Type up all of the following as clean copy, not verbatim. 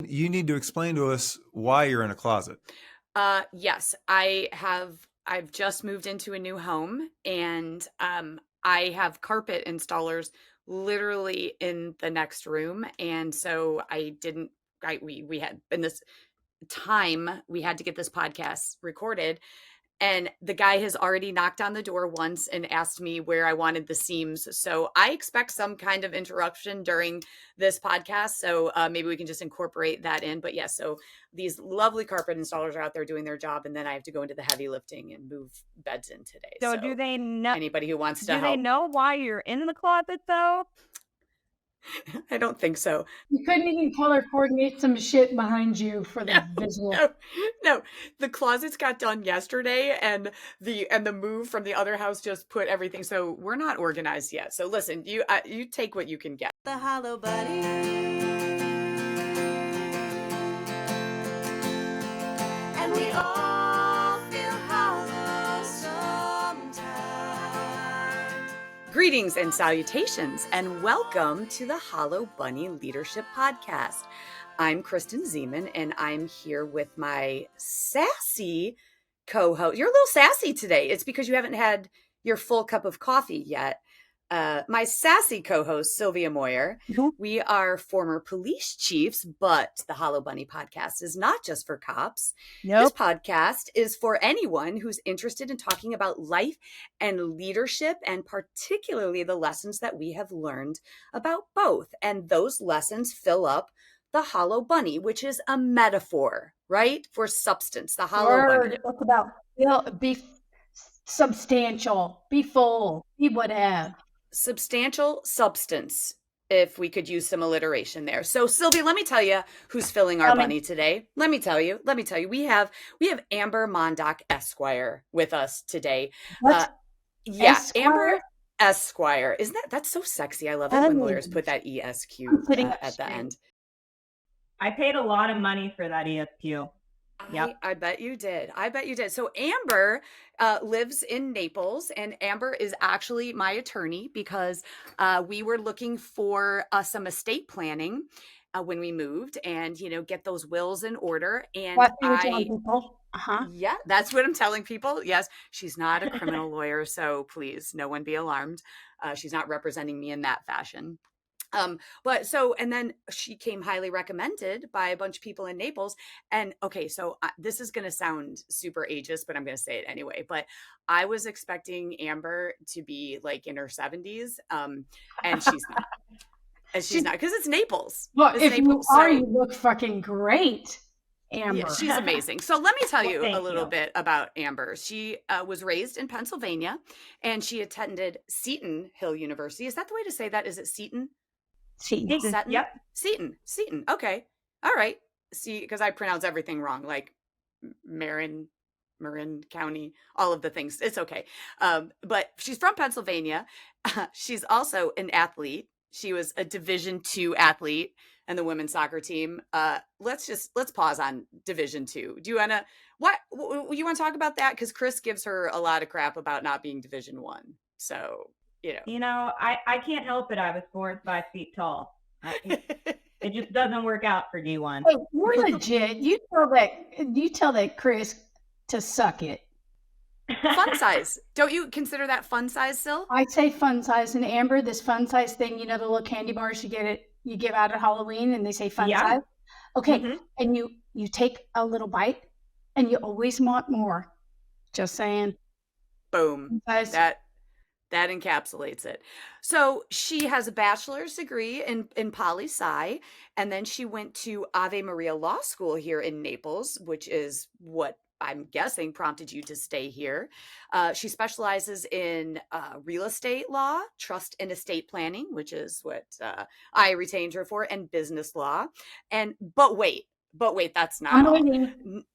you need to explain to us why you're in a closet. Yes, I've just moved into a new home, and I have carpet installers literally in the next room, and so we had in this time we had to get this podcast recorded, and the guy has already knocked on the door once and asked me where I wanted the seams. So I expect some kind of interruption during this podcast. So maybe we can just incorporate that in. But yes, so these lovely carpet installers are out there doing their job. And then I have to go into the heavy lifting and move beds in today. So do they know? Anybody who wants to Do help. they know why you're in the closet, though? I don't think so. You couldn't even color coordinate some shit behind you for the visual. No. The closets got done yesterday, and the move from the other house just put everything. So we're not organized yet. So listen, you take what you can get. The Hollow Bunny. And we all feel hollow sometimes. Greetings and salutations, and welcome to the Hollow Bunny Leadership Podcast. I'm Kristen Zeman, and I'm here with my sassy co-host. You're a little sassy today. It's because you haven't had your full cup of coffee yet. My sassy co-host, Sylvia Moyer. Mm-hmm. We are former police chiefs, but the Hollow Bunny Podcast is not just for cops. Nope. This podcast is for anyone who's interested in talking about life and leadership, and particularly the lessons that we have learned about both. And those lessons fill up the Hollow Bunny, which is a metaphor, right? For substance, the Hollow Bunny. Talk about be substantial, be full, be whatever. Substantial substance, if we could use some alliteration there. So Sylvia, let me tell you who's filling our bunny today. Let me tell you, we have Amber Mondock Esquire with us today. Yeah, Esquire? Amber Esquire. Isn't that's so sexy? I love it when lawyers put that ESQ at the end. I paid a lot of money for that ESQ. Yep. I bet you did. So Amber lives in Naples, and Amber is actually my attorney because we were looking for some estate planning when we moved, and get those wills in order. And yeah, that's what I'm telling people. Yes, she's not a criminal lawyer, so please, no one be alarmed. She's not representing me in that fashion. And then she came highly recommended by a bunch of people in Naples. And okay, so this is going to sound super ageist, but I'm going to say it anyway. But I was expecting Amber to be like in her 70s. And she's not. And she's not, because it's Naples. Well, it's if Naples, you are, you look fucking great, Amber. Yeah, she's amazing. So let me tell you Thank a little you. bit about Amber. She was raised in Pennsylvania, and she attended Seton Hill University. Is that the way to say that? Is it Seton? Seton. Seton? Yep. Seton. Okay. All right. See, because I pronounce everything wrong, like Marin County, all of the things. It's okay. But she's from Pennsylvania. She's also an athlete. She was a Division II athlete and the women's soccer team. Let's pause on Division II. Do you want to talk about that? Because Chris gives her a lot of crap about not being Division I. So, I can't help it. I was 4 or 5 feet tall. It just doesn't work out for D1. Hey, we're legit. You tell that Chris to suck it. Fun size. Don't you consider that fun size, Sil? I say fun size. And Amber, this fun size thing, the little candy bars you give out at Halloween, and they say fun size. Okay. Mm-hmm. And you take a little bite, and you always want more. Just saying. Boom. That encapsulates it. So she has a bachelor's degree in poli-sci, and then she went to Ave Maria Law School here in Naples, which is what I'm guessing prompted you to stay here. She specializes in real estate law, trust and estate planning, which is what I retained her for, and business law. But wait, that's not all.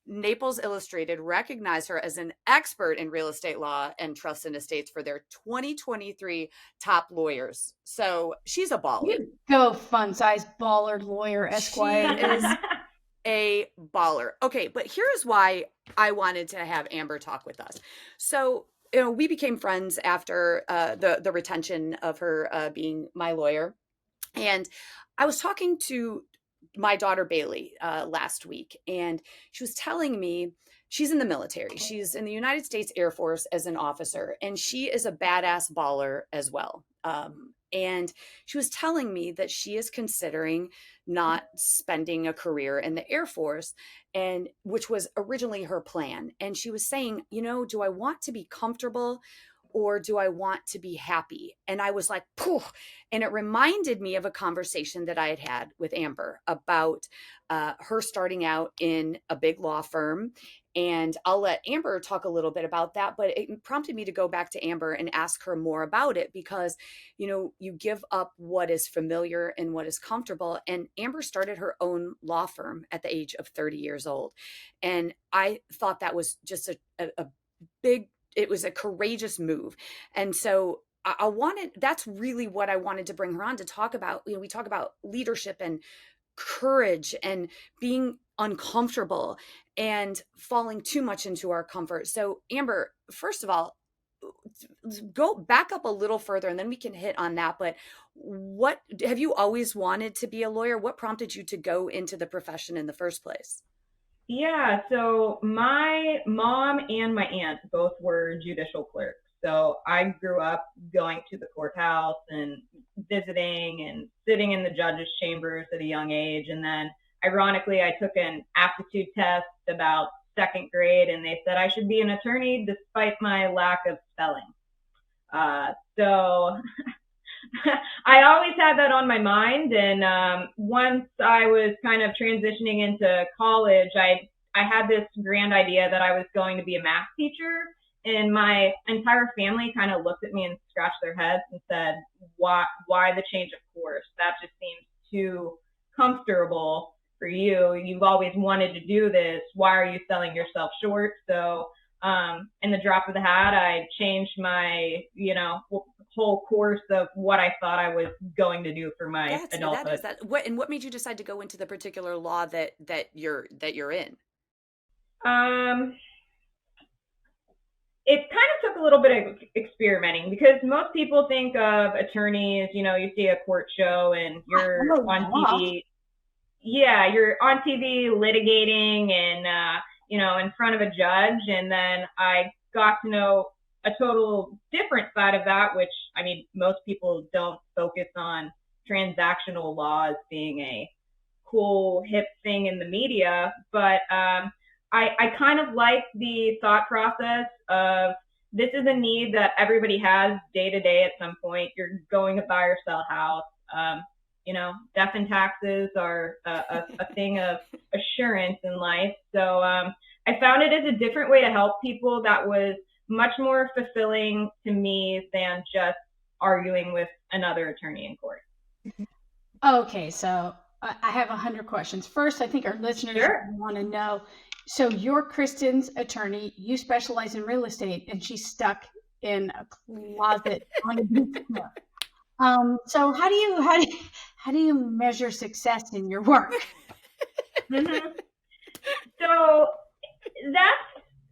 Naples Illustrated recognized her as an expert in real estate law and trust and estates for their 2023 top lawyers. So she's a baller. You go fun size baller lawyer Esquire. She is a baller. Okay, but here's why I wanted to have Amber talk with us. So we became friends after the retention of her being my lawyer, and I was talking to my daughter Bailey last week, and she was telling me she's in the military. She's in the United States Air Force as an officer, and she is a badass baller as well. And she was telling me that she is considering not spending a career in the Air Force, and which was originally her plan. And she was saying, do I want to be comfortable or do I want to be happy? And I was like, poof. And it reminded me of a conversation that I had had with Amber about her starting out in a big law firm. And I'll let Amber talk a little bit about that, but it prompted me to go back to Amber and ask her more about it because, you give up what is familiar and what is comfortable. And Amber started her own law firm at the age of 30 years old. And I thought that was just a big, it was a courageous move. And so that's really what I wanted to bring her on to talk about. We talk about leadership and courage and being uncomfortable and falling too much into our comfort. So Amber, first of all, go back up a little further and then we can hit on that. But what have you always wanted to be a lawyer? What prompted you to go into the profession in the first place? Yeah, so my mom and my aunt both were judicial clerks. So I grew up going to the courthouse and visiting and sitting in the judges' chambers at a young age. And then ironically, I took an aptitude test about second grade and they said I should be an attorney despite my lack of spelling. So I always had that on my mind. And once I was kind of transitioning into college, I had this grand idea that I was going to be a math teacher. And my entire family kind of looked at me and scratched their heads and said, why the change of course? That just seems too comfortable for you. You've always wanted to do this. Why are you selling yourself short? So in the drop of the hat, I changed my, whole course of what I thought I was going to do for my adulthood. What made you decide to go into the particular law that you're in? It kind of took a little bit of experimenting because most people think of attorneys, you see a court show and you're on TV. Yeah, you're on TV litigating and, in front of a judge. And then I got to know a total different side of that, which, most people don't focus on transactional law as being a cool, hip thing in the media. But I kind of like the thought process of this is a need that everybody has day to day at some point. You're going to buy or sell a house. Death and taxes are a thing of assurance in life. So I found it as a different way to help people that was much more fulfilling to me than just arguing with another attorney in court. Okay, so I have 100 questions. First, I think our listeners want to know, so you're Kristen's attorney, you specialize in real estate, and she's stuck in a closet on a beach floor. So how do you measure success in your work? Mm-hmm. So that's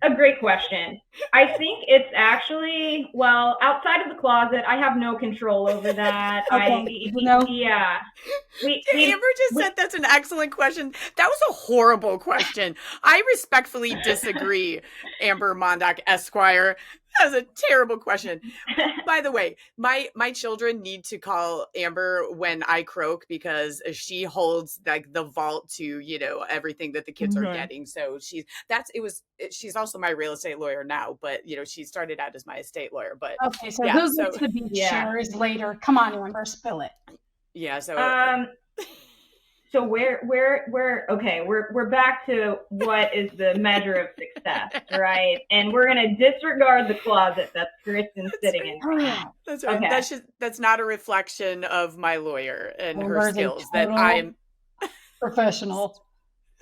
a great question. I think it's actually, outside of the closet, I have no control over that. Okay. Yeah. Amber just said that's an excellent question. That was a horrible question. I respectfully disagree, Amber Mondock Esquire. That was a terrible question. By the way, my children need to call Amber when I croak because she holds like the vault to, everything that the kids are getting. So she's also my real estate lawyer now, but she started out as my estate lawyer. But okay, so who gets the beach shares later? Come on, Amber, spill it. Yeah. So so we're back to what is the measure of success, right? And we're going to disregard the closet that Kristen's sitting in. That's right. Okay. That's not a reflection of my lawyer and her skills. That I am professional.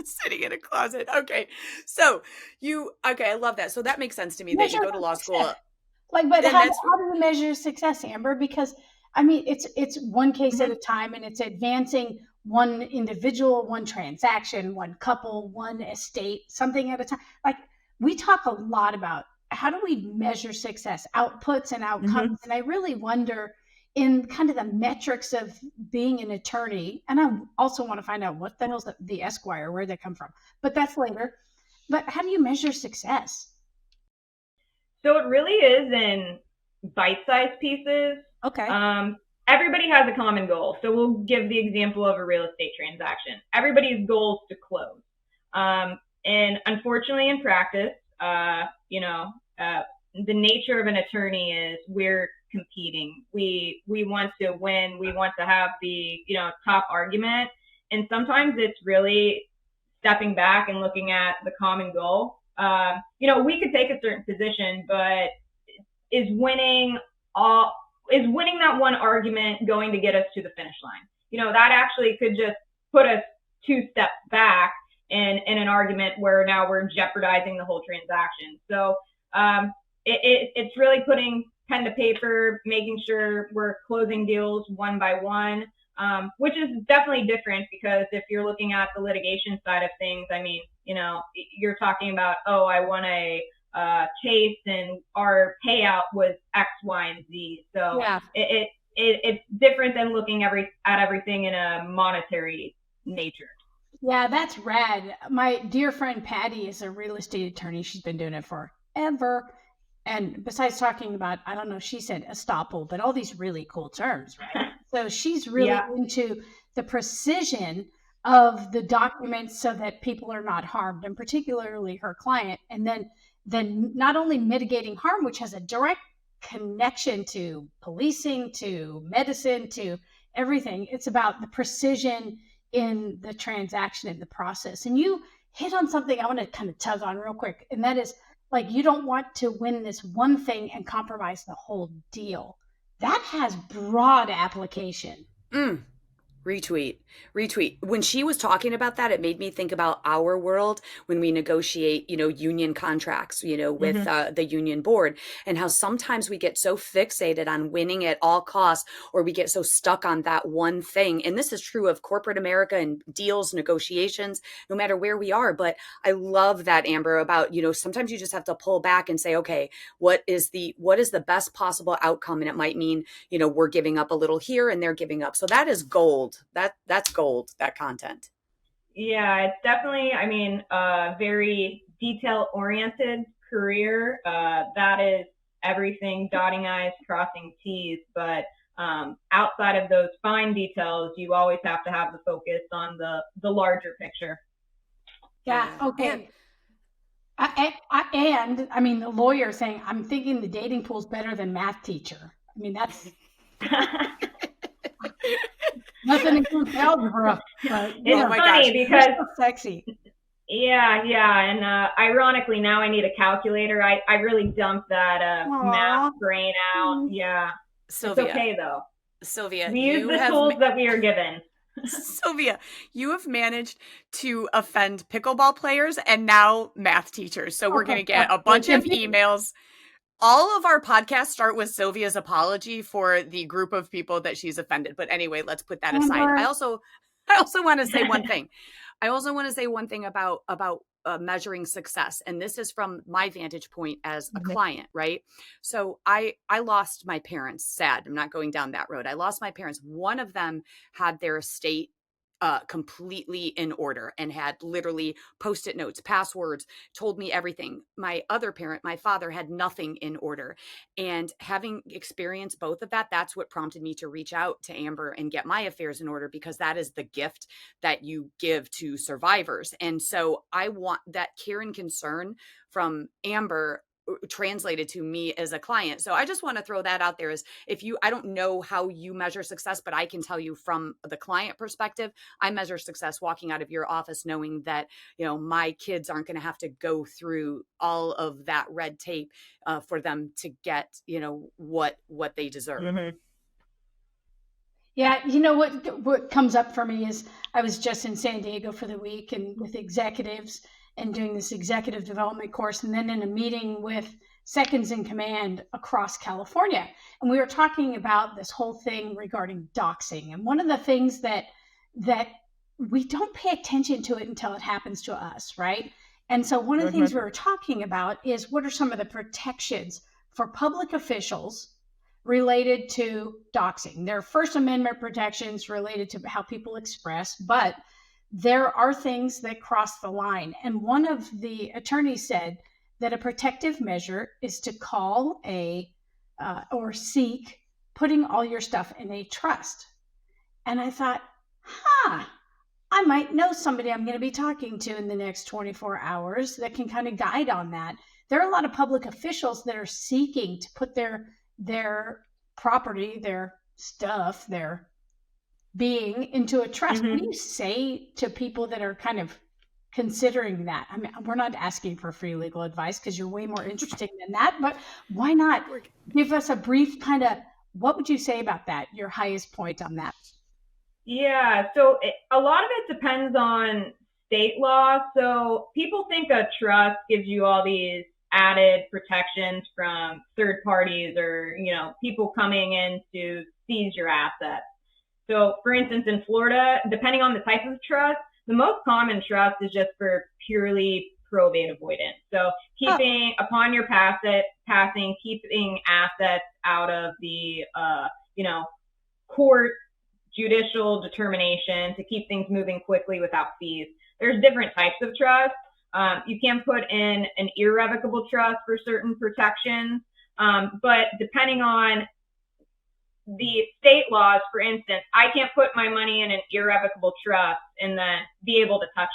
Sitting in a closet. Okay. So I love that. So that makes sense to me that you go to law school. But how do you measure success, Amber? Because it's one case at a time, and it's advancing one individual, one transaction, one couple, one estate, something at a time. Like, we talk a lot about how do we measure success, outputs and outcomes. And I really wonder, in kind of the metrics of being an attorney. And I also want to find out what the hell's the Esquire, where'd that come from? But that's later. But how do you measure success? So it really is in bite-sized pieces. Okay. Everybody has a common goal. So we'll give the example of a real estate transaction. Everybody's goal is to close. And unfortunately in practice, the nature of an attorney is we're competing. We want to win. We want to have the, top argument. And sometimes it's really stepping back and looking at the common goal. We could take a certain position, but is winning that one argument going to get us to the finish line? That actually could just put us 2 steps back in an argument where now we're jeopardizing the whole transaction. So it's really putting pen to paper, making sure we're closing deals one by one, which is definitely different because if you're looking at the litigation side of things, I mean, you're talking about, I won a case and our payout was X, Y, and Z. So yeah. It's different than looking at everything in a monetary nature. Yeah, that's rad. My dear friend Patty is a real estate attorney. She's been doing it forever. And besides talking about, I don't know, she said estoppel, but all these really cool terms, right? So she's really into the precision of the documents so that people are not harmed, and particularly her client. And then not only mitigating harm, which has a direct connection to policing, to medicine, to everything. It's about the precision in the transaction and the process. And you hit on something I want to kind of tug on real quick. And that is like, you don't want to win this one thing and compromise the whole deal. That has broad application. Retweet. When she was talking about that, it made me think about our world when we negotiate, union contracts, with the union board, and how sometimes we get so fixated on winning at all costs, or we get so stuck on that one thing. And this is true of corporate America and deals, negotiations, no matter where we are. But I love that, Amber, about, sometimes you just have to pull back and say, okay, what is the best possible outcome? And it might mean, we're giving up a little here and they're giving up. So that is gold. That's gold, that content. Yeah, it's definitely, a very detail-oriented career. That is everything, dotting I's, crossing T's. But outside of those fine details, you always have to have the focus on the larger picture. Yeah, okay. And the lawyer saying, I'm thinking the dating pool's better than math teacher. That's... Nothing against algebra. It's funny because it's so sexy. Yeah, and ironically now I need a calculator. I really dumped that math brain out. Yeah, Sylvia, it's okay though. Sylvia, we use the tools that we are given. Sylvia, you have managed to offend pickleball players and now math teachers. So we're going to get a bunch of emails. All of our podcasts start with Sylvia's apology for the group of people that she's offended. But anyway, let's put that aside. I also want to say one thing. I also want to say one thing about measuring success. And this is from my vantage point as a client, right? So I lost my parents. Sad. I'm not going down that road. I lost my parents. One of them had their estate completely in order and had literally Post-it notes, passwords, told me everything. My other parent, my father, had nothing in order. And having experienced both of that, that's what prompted me to reach out to Amber and get my affairs in order, because that is the gift that you give to survivors. And so I want that care and concern from Amber translated to me as a client. So I just want to throw that out there, is I don't know how you measure success, but I can tell you from the client perspective, I measure success walking out of your office knowing that, my kids aren't going to have to go through all of that red tape for them to get, what they deserve. Mm-hmm. Yeah. What comes up for me is I was just in San Diego for the week and with executives and doing this executive development course, and then in a meeting with seconds in command across California. And we were talking about this whole thing regarding doxing. And one of the things that we don't pay attention to it until it happens to us, right? And so one of the things we were talking about is what are some of the protections for public officials related to doxing. There are First Amendment protections related to how people express, but there are things that cross the line. And one of the attorneys said that a protective measure is to call or seek putting all your stuff in a trust. And I thought, I might know somebody I'm going to be talking to in the next 24 hours that can kind of guide on that. There are a lot of public officials that are seeking to put their property, their stuff, their being into a trust. What do you say to people that are kind of considering that? I mean, we're not asking for free legal advice because you're way more interesting than that, but why not give us a brief kind of, what would you say about that? Your highest point on that? Yeah, so a lot of it depends on state law. So people think a trust gives you all these added protections from third parties or, people coming in to seize your assets. So for instance, in Florida, depending on the type of trust, the most common trust is just for purely probate avoidance. So keeping upon your passing, keeping assets out of the, court judicial determination to keep things moving quickly without fees. There's different types of trust. You can put in an irrevocable trust for certain protections, but depending on the state laws, for instance, I can't put my money in an irrevocable trust and then be able to touch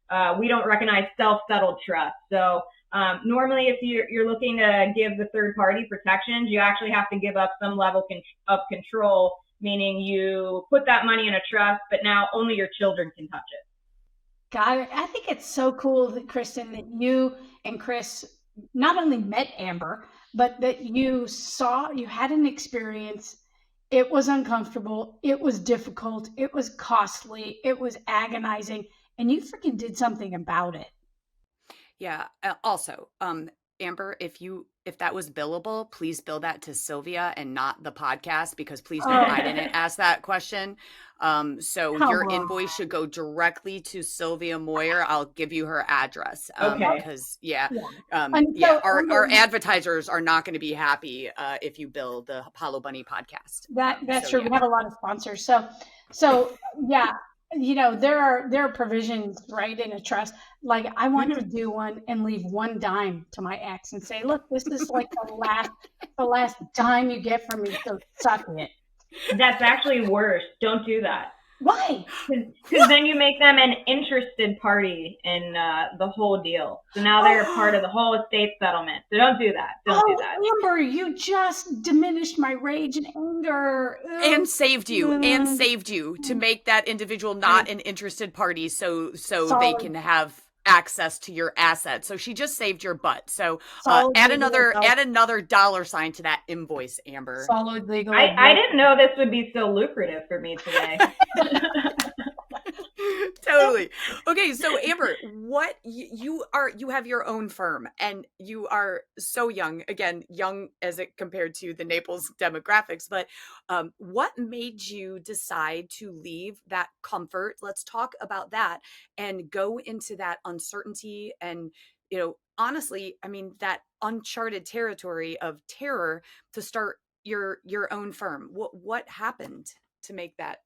that. We don't recognize self-settled trust. So normally if you're looking to give the third party protections, you actually have to give up some level of control, meaning you put that money in a trust, but now only your children can touch it. Got it. I think it's so cool that, Kristen, that you and Chris not only met Amber, but that you had an experience. It was uncomfortable. It was difficult. It was costly. It was agonizing. And you freaking did something about it. Yeah. Also, Amber, if that was billable, please bill that to Sylvia and not the podcast, because please know I didn't ask that question. So your invoice should go directly to Sylvia Moyer. I'll give you her address. Okay. Because our advertisers are not going to be happy if you bill the Hollow Bunny podcast. That's true. Yeah. We have a lot of sponsors. So yeah. There are provisions, right, in a trust. Like, I want to do one and leave one dime to my ex and say, look, this is like the last dime you get from me, so suck it. That's actually worse. Don't do that. Why? Because then you make them an interested party in the whole deal. So now they're part of the whole estate settlement. So don't do that. Don't do that. Amber, you just diminished my rage and anger. And saved you to make that individual not an interested party so they can have access to your assets. So she just saved your butt. So add another dollar sign to that invoice, Amber. Solid legal. I didn't know this would be so lucrative for me today. Totally. Okay, so Amber, what you have your own firm and you are so young, again, young as it compared to the Naples demographics, but what made you decide to leave that comfort? Let's talk about that and go into that uncertainty and, honestly, I mean, that uncharted territory of terror to start your own firm. What happened to make that?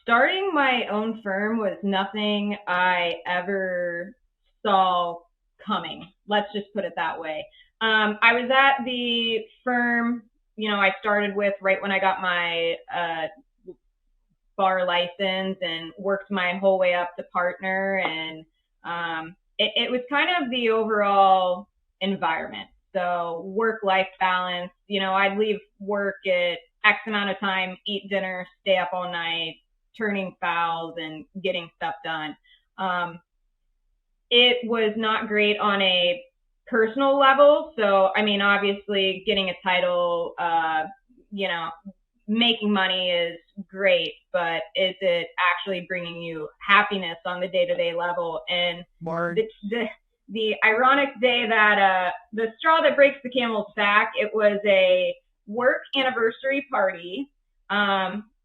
Starting my own firm was nothing I ever saw coming. Let's just put it that way. I was at the firm, I started with right when I got my bar license and worked my whole way up to partner. And it was kind of the overall environment. So work-life balance, I'd leave work at X amount of time, eat dinner, stay up all night, turning fouls and getting stuff done. It was not great on a personal level. So, I mean, obviously getting a title, making money is great, but is it actually bringing you happiness on the day-to-day level? And the ironic day that the straw that breaks the camel's back, it was a work anniversary party.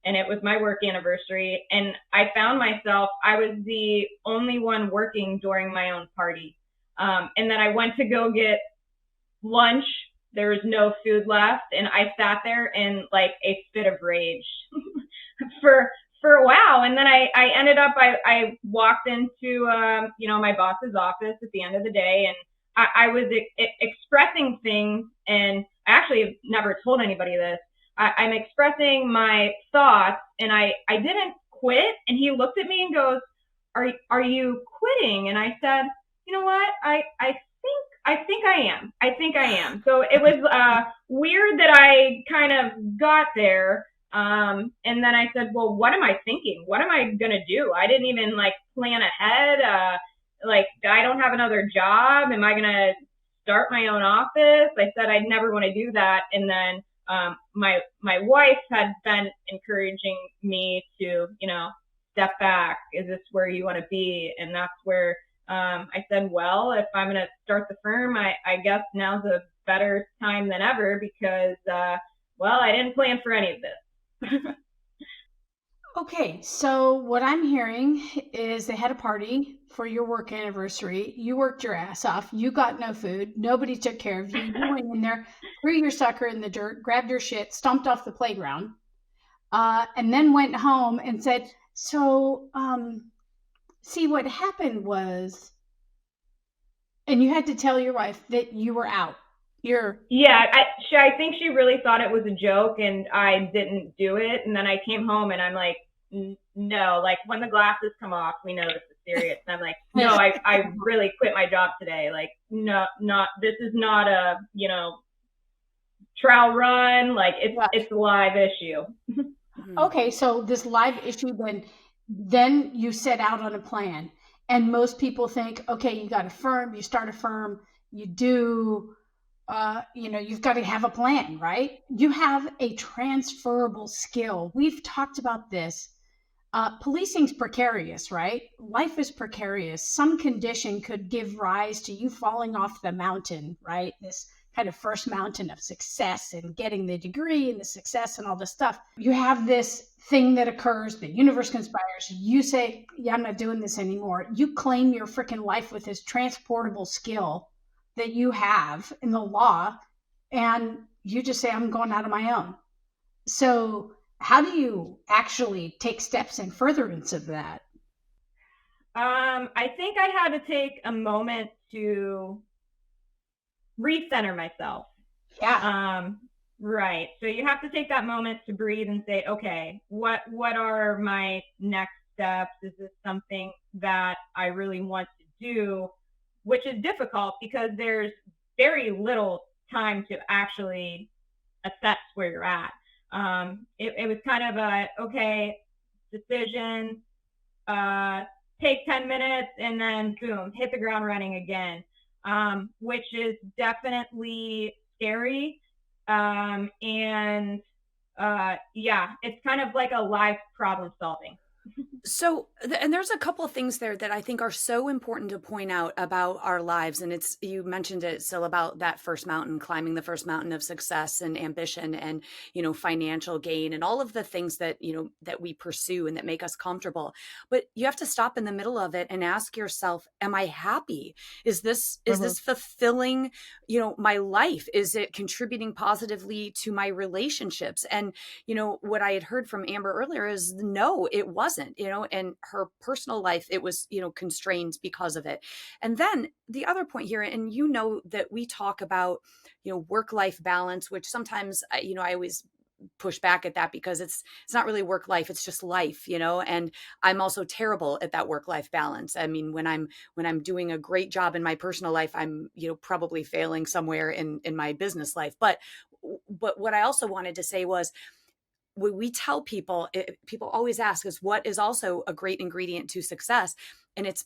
And it was my work anniversary. And I found myself, I was the only one working during my own party. And then I went to go get lunch there was no food left, and I sat there in like a fit of rage for a while. And then I ended up, I walked into, my boss's office at the end of the day, and I was expressing things, and I actually have never told anybody this. I'm expressing my thoughts, and I didn't quit. And he looked at me and goes, are you quitting? And I said, you know what? I think I am. I think I am. So it was weird that I kind of got there. And then I said, well, what am I thinking? What am I going to do? I didn't even like plan ahead. Like, I don't have another job. Am I going to start my own office? I said I'd never want to do that. And then my wife had been encouraging me to, step back. Is this where you want to be? And that's where I said, well, if I'm going to start the firm, I guess now's a better time than ever because, I didn't plan for any of this. Okay, so what I'm hearing is they had a party for your work anniversary. You worked your ass off. You got no food. Nobody took care of you. You went in there, threw your sucker in the dirt, grabbed your shit, stomped off the playground, and then went home and said, so, see, what happened was, and you had to tell your wife that you were out. I think she really thought it was a joke, and I didn't do it. And then I came home, and I'm like, no, like when the glasses come off, we know this is serious. And I'm like, no, I really quit my job today. Like, no, this is not a, trial run. Like it's a live issue. Okay, so this live issue, then you set out on a plan. And most people think, okay, you got a firm, you start a firm, you do, you've got to have a plan, right? You have a transferable skill. We've talked about this. Policing's precarious, right? Life is precarious. Some condition could give rise to you falling off the mountain, right? This kind of first mountain of success and getting the degree and the success and all this stuff. You have this thing that occurs, the universe conspires. You say, yeah, I'm not doing this anymore. You claim your freaking life with this transportable skill that you have in the law, and you just say, I'm going out on my own. So how do you actually take steps in furtherance of that? I think I had to take a moment to recenter myself. Yeah. Right. So you have to take that moment to breathe and say, okay, what are my next steps? Is this something that I really want to do? Which is difficult because there's very little time to actually assess where you're at. It was kind of a, okay, decision, take 10 minutes and then boom, hit the ground running again. Which is definitely scary. It's kind of like a live problem solving. So, and there's a couple of things there that I think are so important to point out about our lives. And you mentioned it still about that first mountain, climbing the first mountain of success and ambition and, financial gain and all of the things that, that we pursue and that make us comfortable. But you have to stop in the middle of it and ask yourself, am I happy? Is this fulfilling, my life? Is it contributing positively to my relationships? And, what I had heard from Amber earlier is no, it wasn't. And her personal life, it was, constrained because of it. And then the other point here, and that we talk about, work-life balance, which sometimes, I always push back at that because it's not really work life, it's just life, and I'm also terrible at that work-life balance. I mean, when I'm doing a great job in my personal life, I'm, probably failing somewhere in my business life. But what I also wanted to say was, we tell people, people always ask us what is also a great ingredient to success. And it's,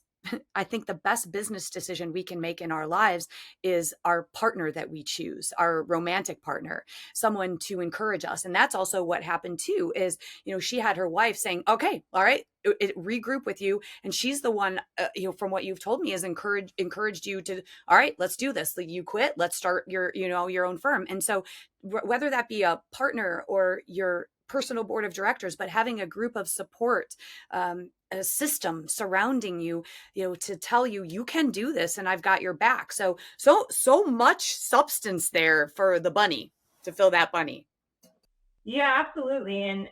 I think the best business decision we can make in our lives is our partner that we choose, our romantic partner, someone to encourage us. And that's also what happened too, is, she had her wife saying, okay, all right, regroup with you. And she's the one, from what you've told me, has encouraged you to, all right, let's do this. Like, you quit, let's start your own firm. And so whether that be a partner or your personal board of directors, but having a group of support, a system surrounding you, to tell you you can do this and I've got your back. So much substance there for the bunny to fill that bunny. Yeah, absolutely. And,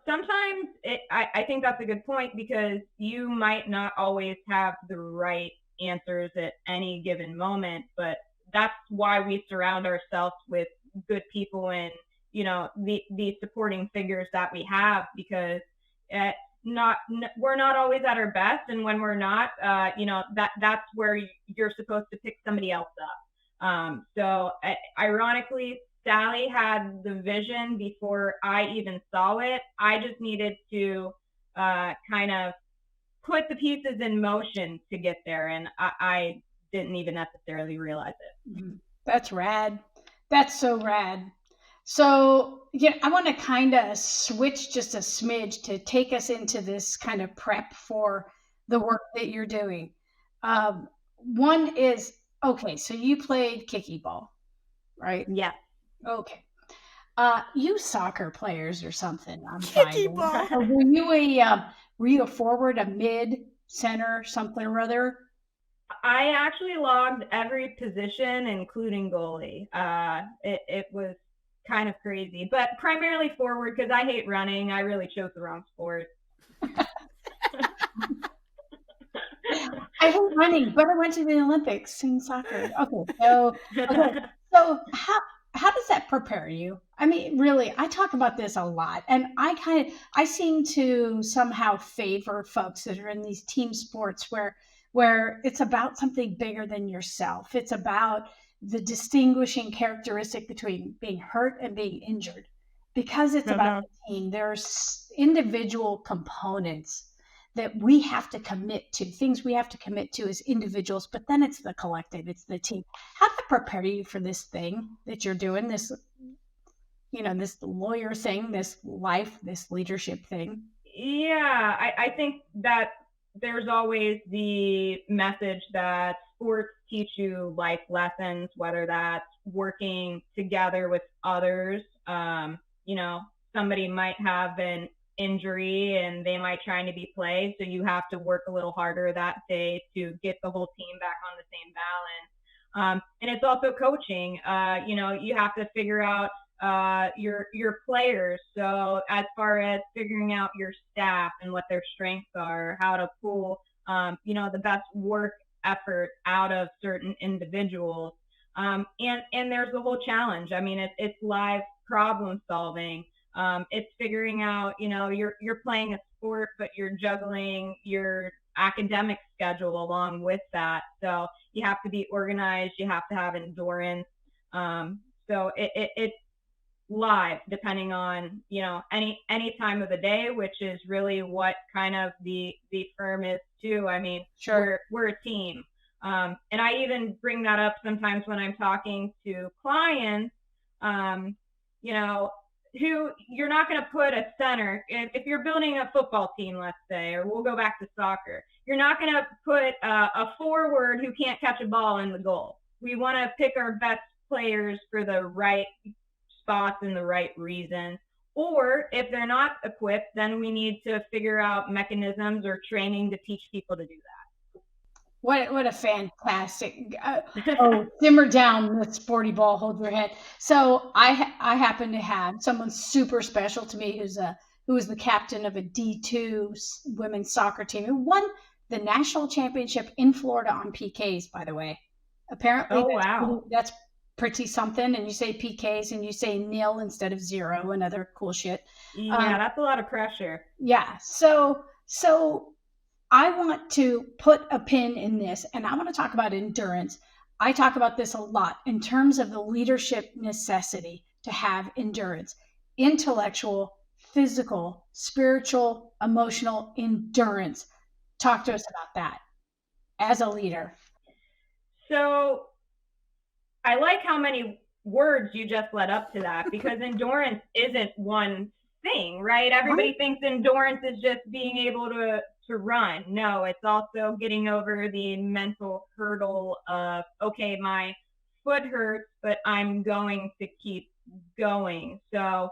sometimes I think that's a good point, because you might not always have the right answers at any given moment, but that's why we surround ourselves with good people and, the supporting figures that we have, because we're not always at our best. And when we're not, that's where you're supposed to pick somebody else up. So ironically, Sally had the vision before I even saw it. I just needed to kind of put the pieces in motion to get there, and I didn't even necessarily realize it. That's rad. That's so rad. So, I want to kind of switch just a smidge to take us into this kind of prep for the work that you're doing. One is, okay, so you played kicky ball, right? Yeah. Okay. You soccer players or something, I'm Kicky finding. ball. Were you a forward, a mid, center, something or other? I actually logged every position, including goalie. It was kind of crazy, but primarily forward, because I hate running. I really chose the wrong sport. I hate running, but I went to the Olympics in soccer. Okay, so how does that prepare you? I mean, really, I talk about this a lot, and I seem to somehow favor folks that are in these team sports where it's about something bigger than yourself. It's about the distinguishing characteristic between being hurt and being injured, because it's about the team. There's individual components that we have to commit to, things we have to commit to as individuals, but then it's the collective, it's the team. How did that prepare you for this thing that you're doing, this, this lawyer thing, this life, this leadership thing? Yeah, I think that there's always the message that sports teach you life lessons, whether that's working together with others. Somebody might have an injury and they might try to be played, so you have to work a little harder that day to get the whole team back on the same balance. And it's also coaching. You have to figure out your players. So as far as figuring out your staff and what their strengths are, how to pull the best work effort out of certain individuals. And there's the whole challenge. I mean, it's live problem solving. It's figuring out, you're playing a sport, but you're juggling your academic schedule along with that. So you have to be organized. You have to have endurance. So it's live, depending on, any time of the day, which is really what kind of the firm is too. I mean, sure, we're a team. And I even bring that up sometimes when I'm talking to clients, who you're not going to put a center. If you're building a football team, let's say, or we'll go back to soccer, you're not going to put a forward who can't catch a ball in the goal. We want to pick our best players for the right spots and the right reasons. Or if they're not equipped, then we need to figure out mechanisms or training to teach people to do that. What a fantastic, simmer down with sporty ball, hold your head. So I happen to have someone super special to me who was the captain of a D2 women's soccer team, who won the national championship in Florida on PKs, by the way. Apparently, that's pretty something. And you say PKs and you say nil instead of 0 and other cool shit. Yeah, that's a lot of pressure. Yeah. So I want to put a pin in this, and I want to talk about endurance. I talk about this a lot in terms of the leadership necessity to have endurance, intellectual, physical, spiritual, emotional endurance. Talk to us about that as a leader. So I like how many words you just led up to that, because endurance isn't one thing, right? Everybody thinks endurance is just being able to run. No, it's also getting over the mental hurdle of, okay, my foot hurts, but I'm going to keep going. So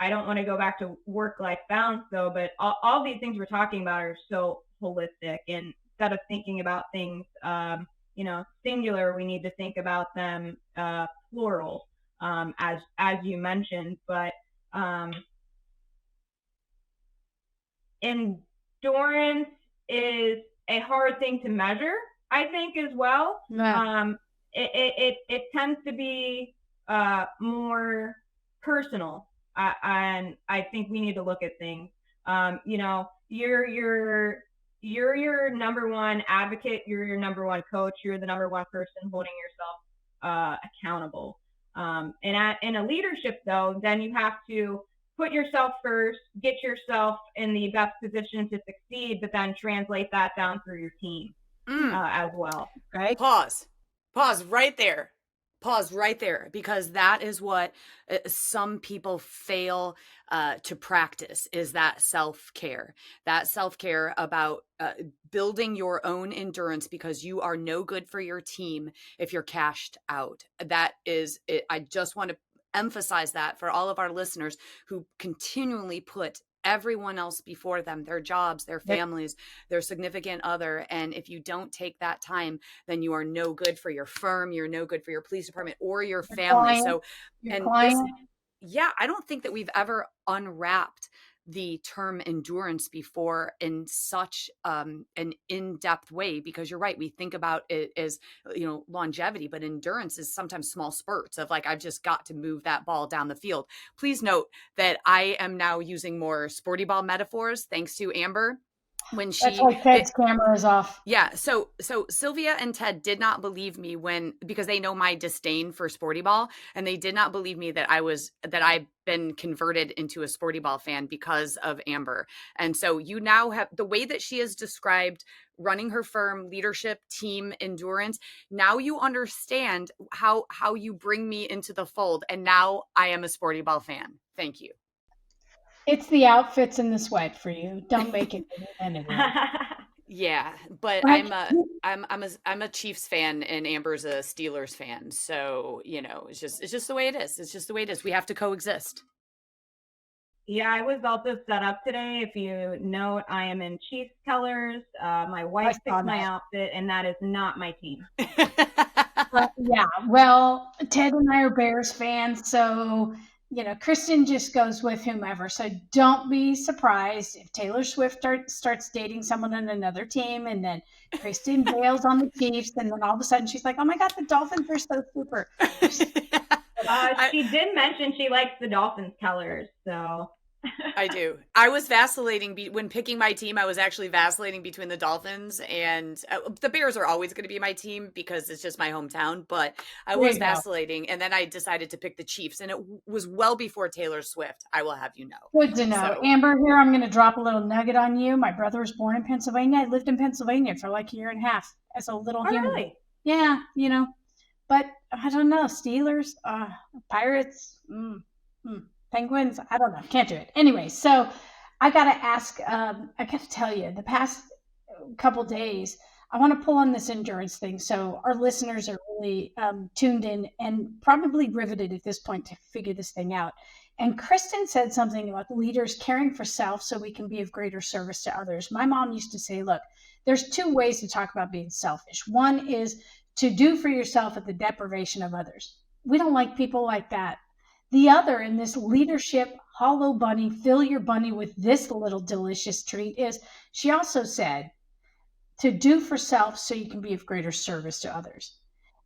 I don't want to go back to work-life balance though, but all these things we're talking about are so holistic, and instead of thinking about things, singular, we need to think about them plural, as you mentioned. But endurance is a hard thing to measure, I think, as well. Yeah. It tends to be more personal, and I think we need to look at things. You're your number one advocate. You're your number one coach. You're the number one person holding yourself accountable. In a leadership, though, then you have to put yourself first, get yourself in the best position to succeed, but then translate that down through your team as well. Right? Pause right there. Pause right there, because that is what some people fail to practice, is that self-care about building your own endurance, because you are no good for your team if you're cashed out. That is it. I just want to emphasize that for all of our listeners who continually put everyone else before them, their jobs, their families, their significant other. And if you don't take that time, then you are no good for your firm. You're no good for your police department or your family. I don't think that we've ever unwrapped the term endurance before in such an in-depth way, because you're right. We think about it as, longevity, but endurance is sometimes small spurts of like, I've just got to move that ball down the field. Please note that I am now using more sporty ball metaphors, thanks to Amber. That's why Ted's camera is off. Yeah. So Sylvia and Ted did not believe me because they know my disdain for sporty ball, and they did not believe me that I've been converted into a sporty ball fan because of Amber. And so you now have the way that she has described running her firm, leadership, team, endurance. Now you understand how you bring me into the fold. And now I am a sporty ball fan. Thank you. It's the outfits and the sweat for you. Don't make it anyway. Yeah, but Right. I'm a Chiefs fan and Amber's a Steelers fan. So, it's just the way it is. It's just the way it is. We have to coexist. Yeah, I was also set up today. If you note, I am in Chiefs colors. My wife picked my outfit, and that is not my team. Yeah, well, Ted and I are Bears fans, so Kristen just goes with whomever. So don't be surprised if Taylor Swift starts dating someone on another team, and then Kristen bails on the Chiefs, and then all of a sudden she's like, "Oh my God, the Dolphins are so super." She did mention she likes the Dolphins colors, so. I do. I was vacillating when picking my team. I was actually vacillating between the Dolphins and the Bears are always going to be my team because it's just my hometown. But I was vacillating, and then I decided to pick the Chiefs, and it was well before Taylor Swift. I will have you know. Good to know, Amber. Here, I'm going to drop a little nugget on you. My brother was born in Pennsylvania. I lived in Pennsylvania for like a year and a half as a little human. Really? Yeah, but I don't know. Steelers, Pirates. Penguins, I don't know, can't do it. Anyway, so I got to tell you, the past couple days, I want to pull on this endurance thing. So our listeners are really tuned in and probably riveted at this point to figure this thing out. And Kristen said something about leaders caring for self so we can be of greater service to others. My mom used to say, look, there's two ways to talk about being selfish. One is to do for yourself at the deprivation of others. We don't like people like that. The other, in this leadership, hollow bunny, fill your bunny with this little delicious treat, is she also said to do for self so you can be of greater service to others.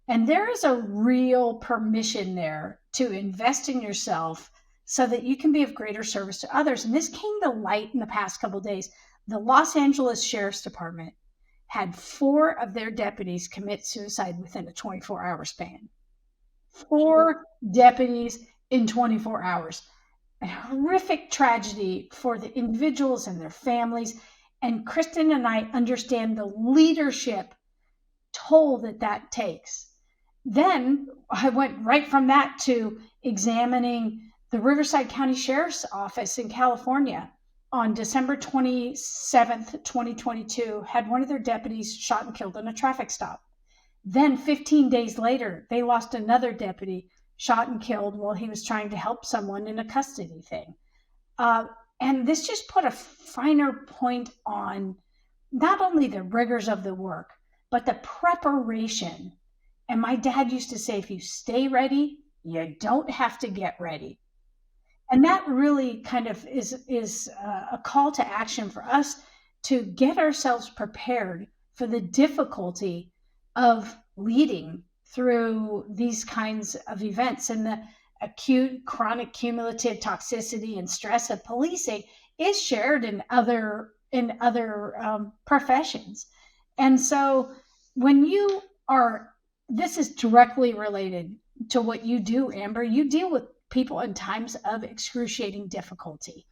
And there is a real permission there to invest in yourself so that you can be of greater service to others. And this came to light in the past couple of days. The Los Angeles Sheriff's Department had 4 of their deputies commit suicide within a 24-hour span. 4 deputies in 24 hours. A horrific tragedy for the individuals and their families. And Kristen and I understand the leadership toll that takes. Then I went right from that to examining the Riverside County Sheriff's Office in California. On December 27th, 2022, had one of their deputies shot and killed in a traffic stop. Then 15 days later, they lost another deputy shot and killed while he was trying to help someone in a custody thing. And this just put a finer point on not only the rigors of the work, but the preparation. And my dad used to say, if you stay ready, you don't have to get ready. And that really kind of is a call to action for us to get ourselves prepared for the difficulty of leading through these kinds of events. And the acute, chronic, cumulative toxicity and stress of policing is shared in other professions. And so when you are, this is directly related to what you do, Amber. You deal with people in times of excruciating difficulty.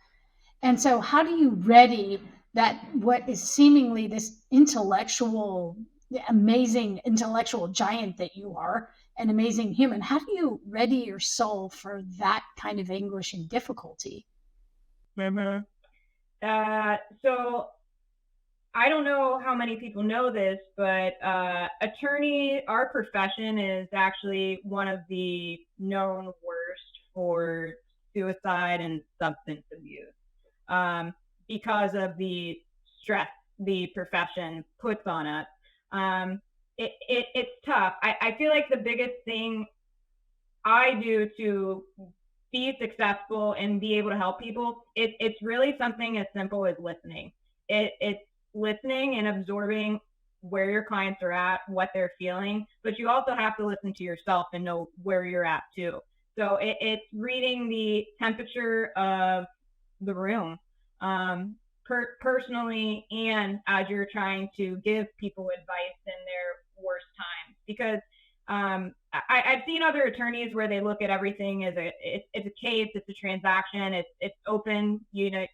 And so how do you ready that what is seemingly this amazing intellectual giant that you are, an amazing human, how do you ready your soul for that kind of anguish and difficulty? So I don't know how many people know this, but attorney, our profession is actually one of the known worst for suicide and substance abuse because of the stress the profession puts on us. It's tough. I feel like the biggest thing I do to be successful and be able to help people, it's really something as simple as listening. It's listening and absorbing where your clients are at, what they're feeling, but you also have to listen to yourself and know where you're at too. So it's reading the temperature of the room, personally, and as you're trying to give people advice in their worst times. Because I've seen other attorneys where they look at everything as it's a case, it's a transaction, it's open. You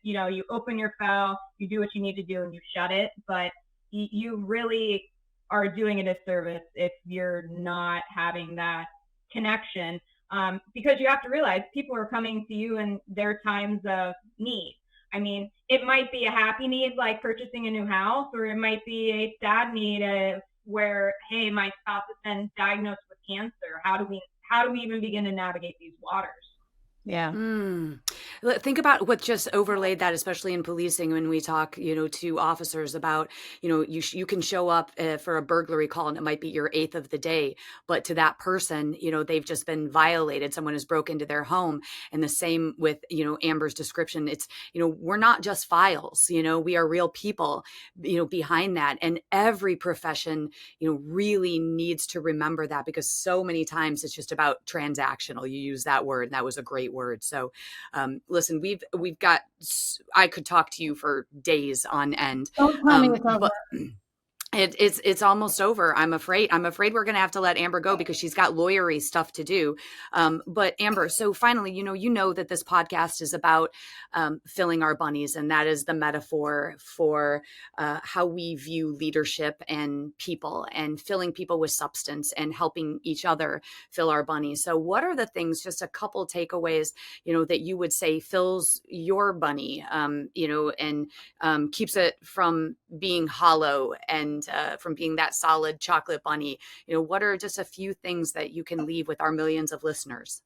open your file, you do what you need to do, and you shut it. But you really are doing a disservice if you're not having that connection, because you have to realize people are coming to you in their times of need. I mean, it might be a happy need like purchasing a new house, or it might be a sad need where, hey, my spouse has been diagnosed with cancer. How do we even begin to navigate these waters? Yeah. Think about what just overlaid that, especially in policing, when we talk, to officers about, you can show up for a burglary call and it might be your 8th of the day, but to that person, they've just been violated. Someone has broken into their home. And the same with, Amber's description. It's, we're not just files, we are real people, behind that. And every profession, really needs to remember that, because so many times it's just about transactional. You use that word, and that was a great word. So listen, we've got, I could talk to you for days on end. Don't tell me it's over. It's almost over. I'm afraid we're going to have to let Amber go because she's got lawyery stuff to do. But Amber, so finally, you know that this podcast is about filling our bunnies, and that is the metaphor for how we view leadership and people, and filling people with substance and helping each other fill our bunnies. So what are the things, just a couple takeaways, that you would say fills your bunny, and keeps it from being hollow and from being that solid chocolate bunny? What are just a few things that you can leave with our millions of listeners?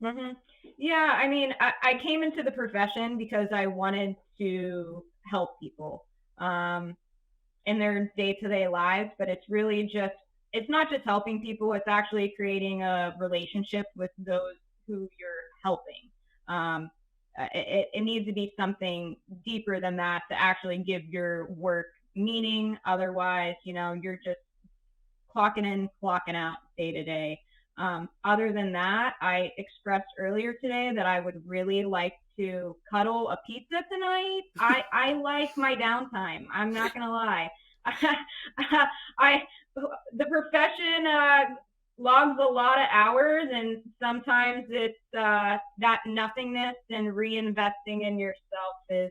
Mm-hmm. Yeah, I mean, I came into the profession because I wanted to help people in their day-to-day lives, but it's not just helping people, it's actually creating a relationship with those who you're helping. It needs to be something deeper than that to actually give your work meaning. Otherwise, you're just clocking in, clocking out day to day. Other than that, I expressed earlier today that I would really like to cuddle a pizza tonight. I like my downtime. I'm not going to lie. The profession logs a lot of hours, and sometimes it's that nothingness, and reinvesting in yourself is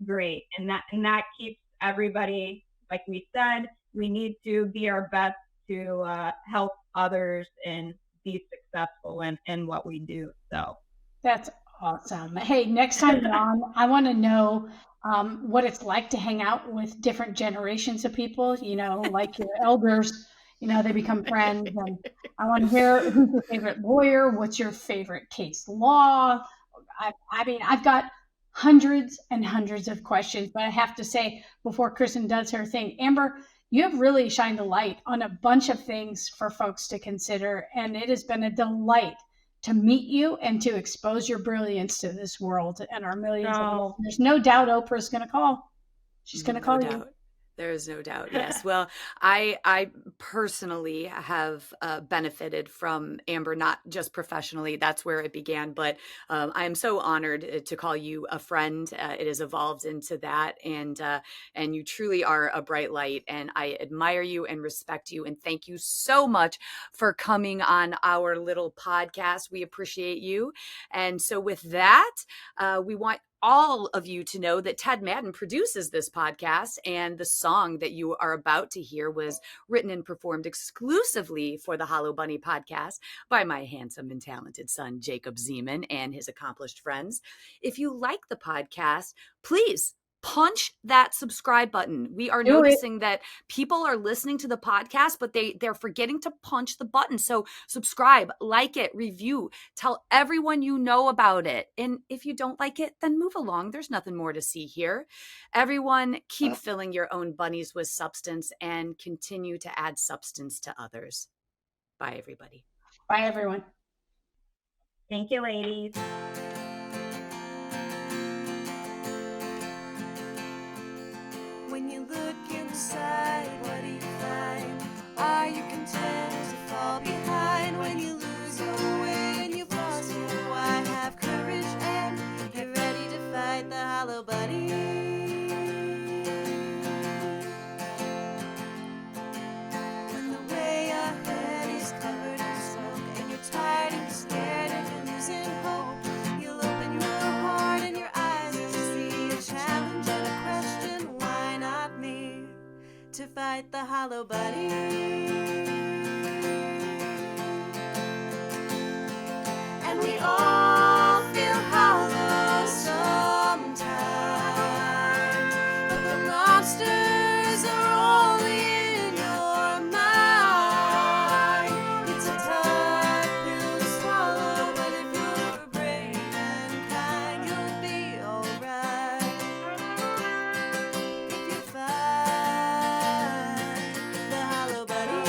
great. And that keeps everybody, like we said, we need to be our best to help others and be successful in what we do. So that's awesome. Hey, next time you're on, I want to know what it's like to hang out with different generations of people, like your elders, they become friends. And I want to hear, who's your favorite lawyer? What's your favorite case law? I mean, I've got hundreds and hundreds of questions, but I have to say, before Kristen does her thing, Amber, you have really shined a light on a bunch of things for folks to consider, and it has been a delight to meet you and to expose your brilliance to this world and our millions of Oh. listeners. There's no doubt Oprah's going to call. She's going to call No you. doubt. There is no doubt. Yes. Well, I personally have benefited from Amber, not just professionally. That's where it began. But I am so honored to call you a friend. It has evolved into that, and you truly are a bright light. And I admire you and respect you. And thank you so much for coming on our little podcast. We appreciate you. And so, with that, we want all of you to know that Ted Madden produces this podcast, and the song that you are about to hear was written and performed exclusively for the Hollow Bunny podcast by my handsome and talented son, Jacob Zeman, and his accomplished friends. If you like the podcast, please punch that subscribe button. We are noticing that people are listening to the podcast, but they're forgetting to punch the button. So subscribe, like it, review, tell everyone you know about it. And if you don't like it, then move along. There's nothing more to see here. Everyone, keep filling your own bunnies with substance and continue to add substance to others. Bye, everybody. Bye, everyone. Thank you, ladies. When you look inside, what do you find? Are you content to fall behind? When you lose your way and you've lost your why, have courage and get ready to fight the hollow bunny. When the way ahead is covered in smoke and you're tired and you're scared and you're losing hope, you'll open your heart and your eyes to see a challenge and a question. Why not me to fight the hollow bunny? And we all feel hollow sometimes, but the monsters are only in your mind. It's a tough pill to swallow, but if you're brave and kind, you'll be alright. If you fight the hollow bunny.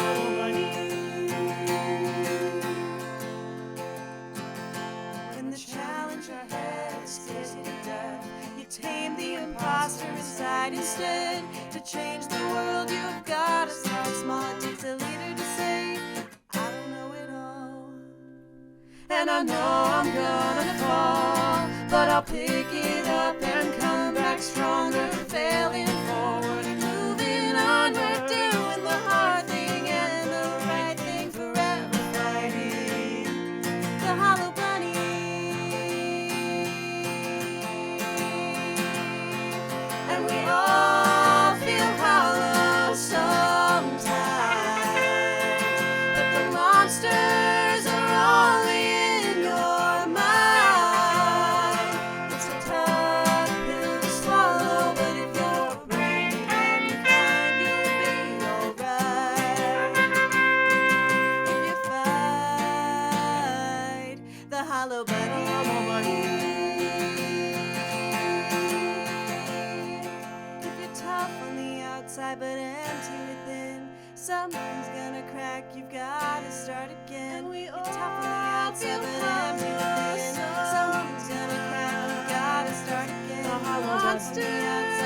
When the challenge ahead scares you to death, you tame the imposter inside instead. To change the world, you've got to start small. It takes a leader to say, I don't know it all, and I know I'm gonna fall, but I'll pick it up and come back stronger, failing forward and moving onward, doing the hard thing and the right thing, forever fighting the hollow bunny. And we all feel hollow sometimes, but the monsters are only in your mind. It's a tough pill to swallow, but if you're brave and kind, you'll be alright. If you fight the hollow bunny. If you're tough on the outside but empty within, something's gonna crack, you've gotta start again. If you're tough on the outside but empty within, something's gonna crack, you've gotta start again. The monsters